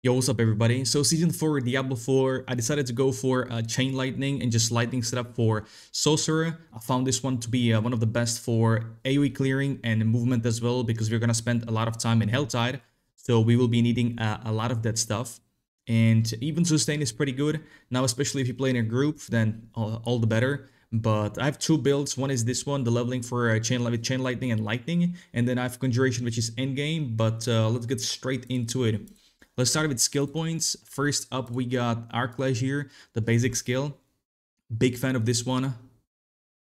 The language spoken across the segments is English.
Yo, what's up everybody? So season 4 Diablo 4, I decided to go for Chain Lightning and just lightning setup for Sorcerer. I found this one to be one of the best for AoE clearing and movement as well, because we're gonna spend a lot of time in Helltide, so we will be needing a lot of that stuff. And even sustain is pretty good now, especially if you play in a group, then all the better. But I have two builds. One is this one, the leveling for chain lightning and lightning, and then I have conjuration, which is endgame. But let's get straight into it. Let's start with skill points. First up, we got Arclash here, the basic skill. Big fan of this one.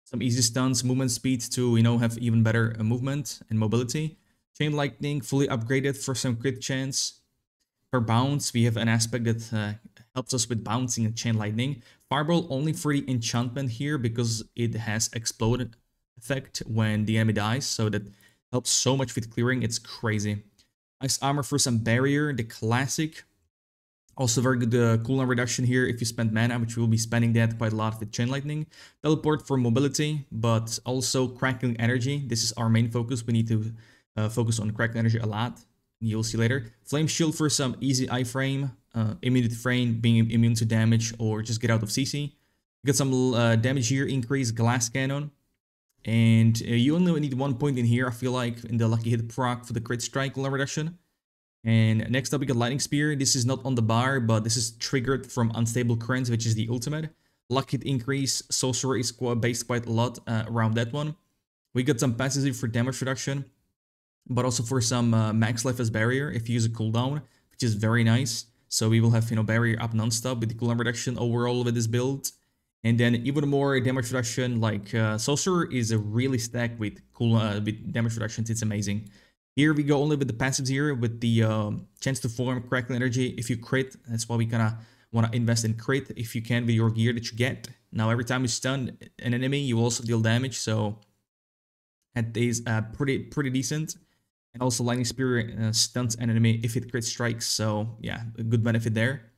Some easy stunts, movement speed to, have even better movement and mobility. Chain Lightning, fully upgraded for some crit chance. For bounce, we have an aspect that helps us with bouncing and Chain Lightning. Fireball only for the enchantment here, because it has exploded effect when the enemy dies, so that helps so much with clearing, it's crazy. Nice armor for some barrier, the classic. Also very good cooldown reduction here if you spend mana, which we'll be spending that quite a lot with Chain Lightning. Teleport for mobility, but also crackling energy. This is our main focus. We need to focus on crackling energy a lot. You'll see later. Flame shield for some easy iframe, immunity frame, being immune to damage or just get out of CC. Got some damage here, increase glass cannon. And you only need 1 point in here, I feel like, in the lucky hit proc for the crit strike cooldown reduction. And next up we got Lightning Spear. This is not on the bar, but this is triggered from Unstable Currents, which is the ultimate. Luck hit increase, Sorcerer is based quite a lot around that one. We got some passive for damage reduction, but also for some max life as barrier if you use a cooldown, which is very nice. So we will have, barrier up non-stop with the cooldown reduction overall with this build. And then even more damage reduction, like Sorcerer is really stacked with with damage reductions. It's amazing. Here we go only with the passives here, with the chance to form crackling energy if you crit. That's why we kind of want to invest in crit if you can with your gear that you get. Now every time you stun an enemy, you also deal damage, so that is pretty decent. And also Lightning Spear stuns an enemy if it crit strikes, so yeah, a good benefit there.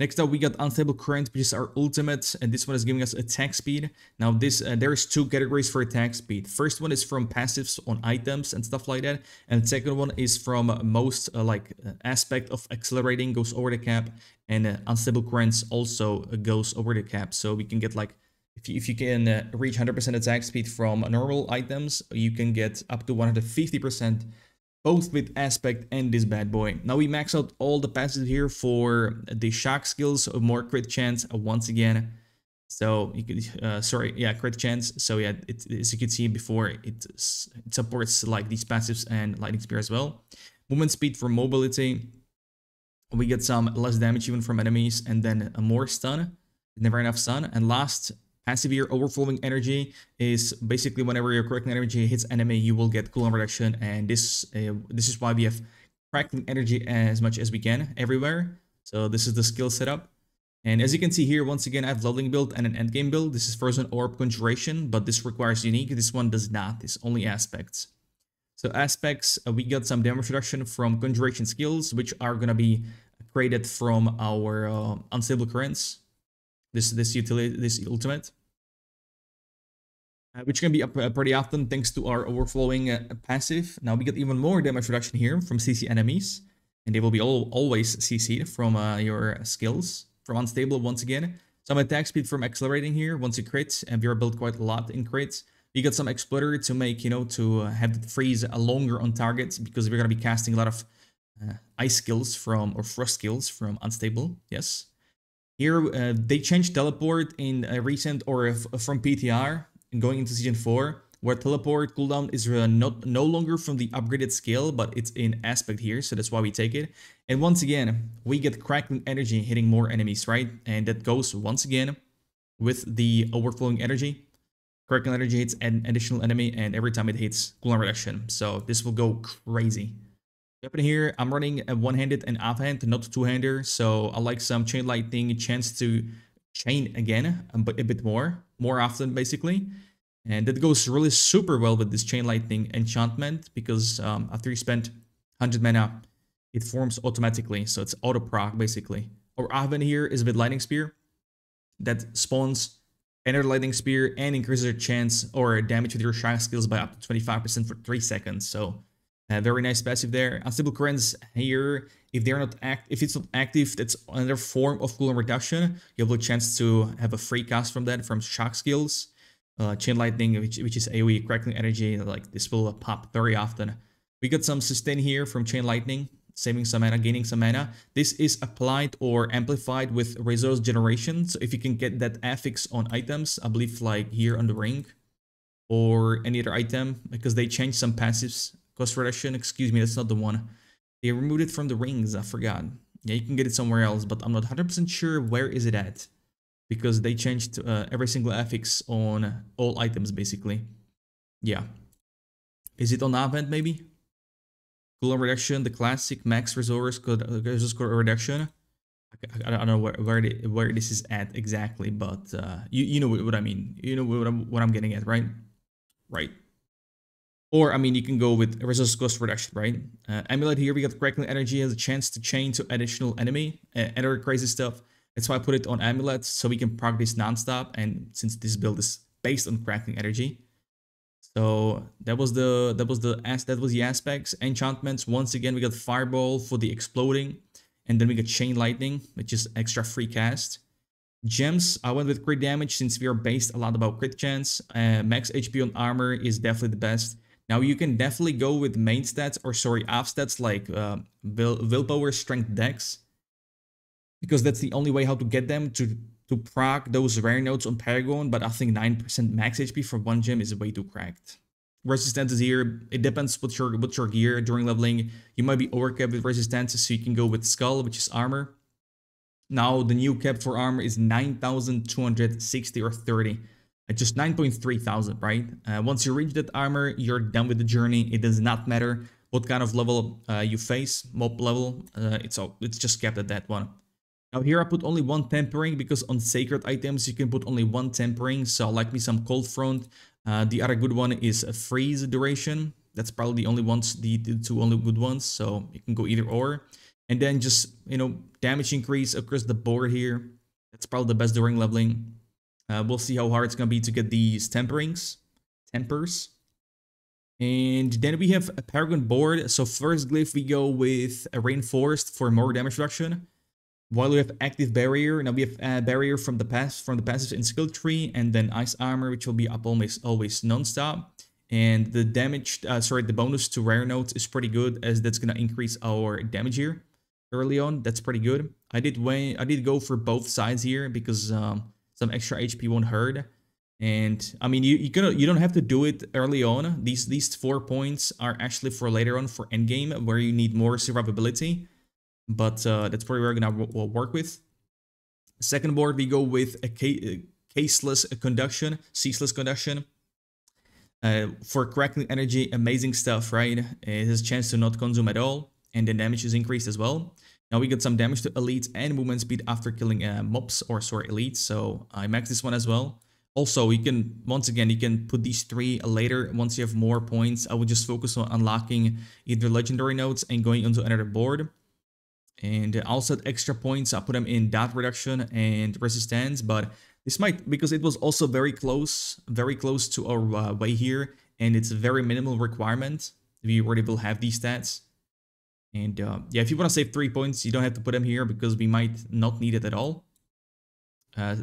Next up, we got Unstable Current, which is our ultimate, and this one is giving us attack speed. Now, there's two categories for attack speed. First one is from passives on items and stuff like that, and the second one is from most aspect of accelerating goes over the cap, and Unstable Currents also goes over the cap. So we can get like, if you can reach 100% attack speed from normal items, you can get up to 150%. Both with aspect and this bad boy. Now we max out all the passives here for the shock skills, of more crit chance once again. So you could, crit chance. So yeah, as you can see before, it supports like these passives and Lightning Spear as well. Movement speed for mobility. We get some less damage even from enemies, and then more stun. Never enough stun. And last, passive here, overflowing energy, is basically whenever your crackling energy hits enemy, you will get cooldown reduction, and this is why we have crackling energy as much as we can everywhere. So this is the skill setup. And as you can see here, once again, I have leveling build and an endgame build. This is Frozen Orb Conjuration, but this requires unique. This one does not. It's only aspects. So aspects, we got some damage reduction from conjuration skills, which are gonna be created from our unstable currents. This ultimate, which can be up pretty often thanks to our overflowing passive. Now we get even more damage reduction here from CC enemies, and they will be always CC'd from your skills. From unstable once again, some attack speed from accelerating here once you crit, and we are built quite a lot in crits. You got some exploder to make, to have the freeze longer on targets, because we're gonna be casting a lot of ice skills or frost skills from unstable. Yes. Here, they changed teleport in a recent from PTR and going into season 4, where teleport cooldown is no longer from the upgraded skill, but it's in aspect here, so that's why we take it. And once again, we get crackling energy hitting more enemies, right? And that goes once again with the overflowing energy. Crackling energy hits an additional enemy, and every time it hits, cooldown reduction. So this will go crazy. Weapon here, I'm running a one-handed and offhand, not two-hander, so I like some chain lightning, chance to chain again, but a bit more often basically. And that goes really super well with this chain lightning enchantment, because after you spend 100 mana, it forms automatically, so it's auto proc basically. Or offhand here is with lightning spear that spawns another lightning spear and increases your chance or damage with your shock skills by up to 25% for 3 seconds. So Very nice passive there. Unstable currents here, if they're not if it's not active, that's another form of cooldown reduction. You have a chance to have a free cast from that, from shock skills. Chain lightning, which is AoE crackling energy, like this will pop very often. We got some sustain here from chain lightning, saving some mana, gaining some mana. This is applied or amplified with resource generation. So if you can get that affix on items, I believe like here on the ring or any other item, because they changed some passives. Cost reduction, excuse me, that's not the one. They removed it from the rings, I forgot. Yeah, you can get it somewhere else, but I'm not 100% sure where is it at. Because they changed every single affix on all items, basically. Yeah. Is it on Advent, maybe? Cooldown reduction, the classic max resource reduction. I don't know where this is at exactly, but you know what I mean. You know what I'm getting at, right? Right. Or, I mean, you can go with resource cost reduction, right? Amulet here, we got Crackling Energy has a chance to chain to additional enemy and other crazy stuff. That's why I put it on Amulet, so we can proc this non-stop. And since this build is based on Crackling Energy. So that was the aspects. Enchantments, once again, we got Fireball for the exploding. And then we got Chain Lightning, which is extra free cast. Gems, I went with crit damage since we are based a lot about crit chance. Max HP on armor is definitely the best. Now you can definitely go with main stats, or sorry, off stats like willpower, strength, dex. Because that's the only way how to get them to proc those rare nodes on Paragon, but I think 9% max HP for one gem is way too cracked. Resistance is here, it depends what's your gear during leveling. You might be overcapped with resistance, so you can go with Skull, which is armor. Now the new cap for armor is 9,260 or 30. At just 9.3 thousand, right? Once you reach that armor, you're done with the journey. It does not matter what kind of level you face, mob level. It's just capped at that one. Now here I put only one tempering because on sacred items you can put only one tempering. So I like me some cold front. The other good one is a freeze duration. That's probably the only ones, the two only good ones. So you can go either or. And then just, you know, damage increase across the board here. That's probably the best during leveling. We'll see how hard it's going to be to get these tempers. And then we have a Paragon board. So first glyph, we go with a Reinforced for more damage reduction. While we have Active Barrier, now we have Barrier from the passive in skill tree, and then Ice Armor, which will be up always non-stop. And the damage, the bonus to rare nodes is pretty good, as that's going to increase our damage here early on. That's pretty good. I did go for both sides here because some extra HP won't hurt. And I mean, you don't have to do it early on. These 4 points are actually for later on for endgame, where you need more survivability. But that's probably where we're gonna work with. Second board, we go with a ceaseless conduction. For crackling energy, amazing stuff, right? It has a chance to not consume at all, and then damage is increased as well. Now we get some damage to elites and movement speed after killing mobs, or sorry, elites. So I max this one as well. Also, you can, once again, you can put these 3 later once you have more points. I would just focus on unlocking either legendary nodes and going into another board. And also extra points, I put them in dot reduction and resistance, but this might, because it was also very close to our way here, and it's a very minimal requirement. We already will have these stats. And yeah, if you want to save 3 points, you don't have to put them here because we might not need it at all.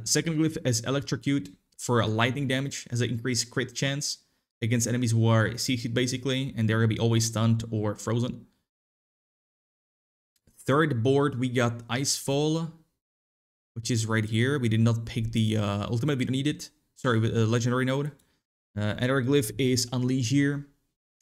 Second glyph is Electrocute for lightning damage, has an increased crit chance against enemies who are CC'd basically, and they're going to be always stunned or frozen. Third board, we got Icefall, which is right here. We did not pick the ultimate, we don't need it. Sorry, legendary node. Another glyph is Unleash here.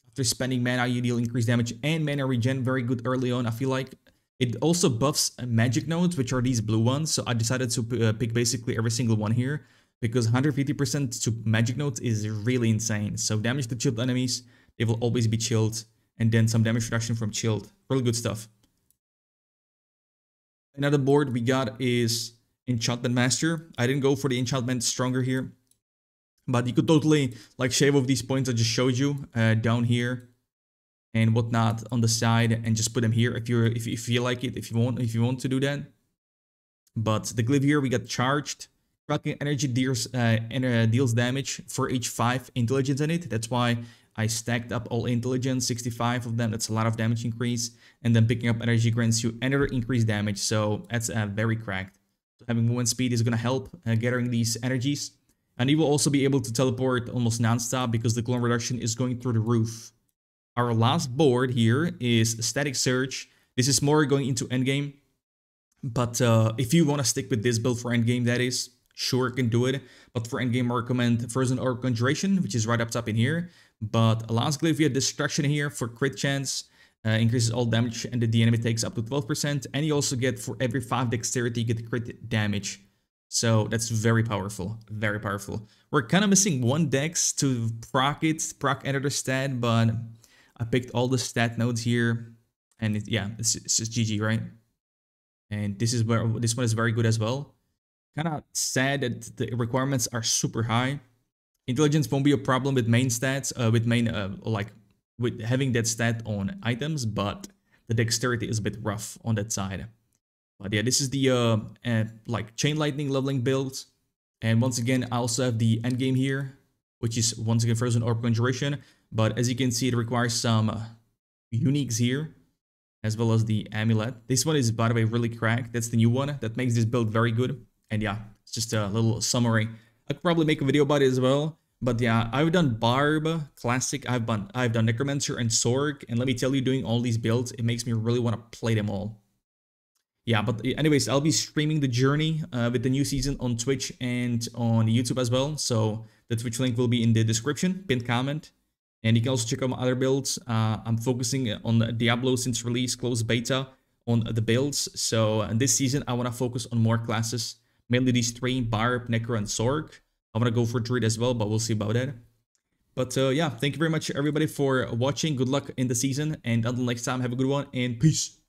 After spending mana, you deal increased damage and mana regen. Very good early on, I feel like. It also buffs magic nodes, which are these blue ones. So I decided to pick basically every single one here, because 150% to magic nodes is really insane. So damage to chilled enemies, they will always be chilled. And then some damage reduction from chilled. Really good stuff. Another board we got is Enchantment Master. I didn't go for the enchantment stronger here, but you could totally like shave off these points I just showed you down here and whatnot on the side, and just put them here if you feel like it, if you want to do that. But the glyph here, we got Charged. Cracking energy deals damage for each 5 intelligence in it. That's why I stacked up all intelligence, 65 of them. That's a lot of damage increase. And then picking up energy grants you another increased damage. So that's very cracked. So having movement speed is going to help gathering these energies. And you will also be able to teleport almost non-stop because the clone reduction is going through the roof. Our last board here is Static Surge. This is more going into endgame. But if you want to stick with this build for endgame, that is, sure, can do it. But for endgame, I recommend Frozen Orb Conjuration, which is right up top in here. But Last Glyphia Destruction here for crit chance. Increases all damage and the enemy takes up to 12%. And you also get, for every 5 dexterity, you get crit damage. So that's very powerful. Very powerful. We're kind of missing 1 dex to proc another stat, but I picked all the stat nodes here. And it's just GG, right? And this one is very good as well. Kind of sad that the requirements are super high. Intelligence won't be a problem with main stats, with having that stat on items, but the dexterity is a bit rough on that side. But yeah, this is the chain lightning leveling build. And once again, I also have the endgame here, which is once again Frozen Orb Conjuration. But as you can see, it requires some uniques here, as well as the amulet. This one is, by the way, really cracked. That's the new one that makes this build very good. And yeah, it's just a little summary. I could probably make a video about it as well. But yeah, I've done Barb, Classic, I've done Necromancer and Sorg, and let me tell you, doing all these builds, it makes me really want to play them all. Yeah, but anyways, I'll be streaming the journey with the new season on Twitch and on YouTube as well. So the Twitch link will be in the description, pinned comment. And you can also check out my other builds. I'm focusing on Diablo since release, closed beta on the builds. So this season, I want to focus on more classes, mainly these 3, Barb, Necro, and Sorg. I want to go for Druid as well, but we'll see about that. But yeah, thank you very much, everybody, for watching. Good luck in the season. And until next time, have a good one, and peace.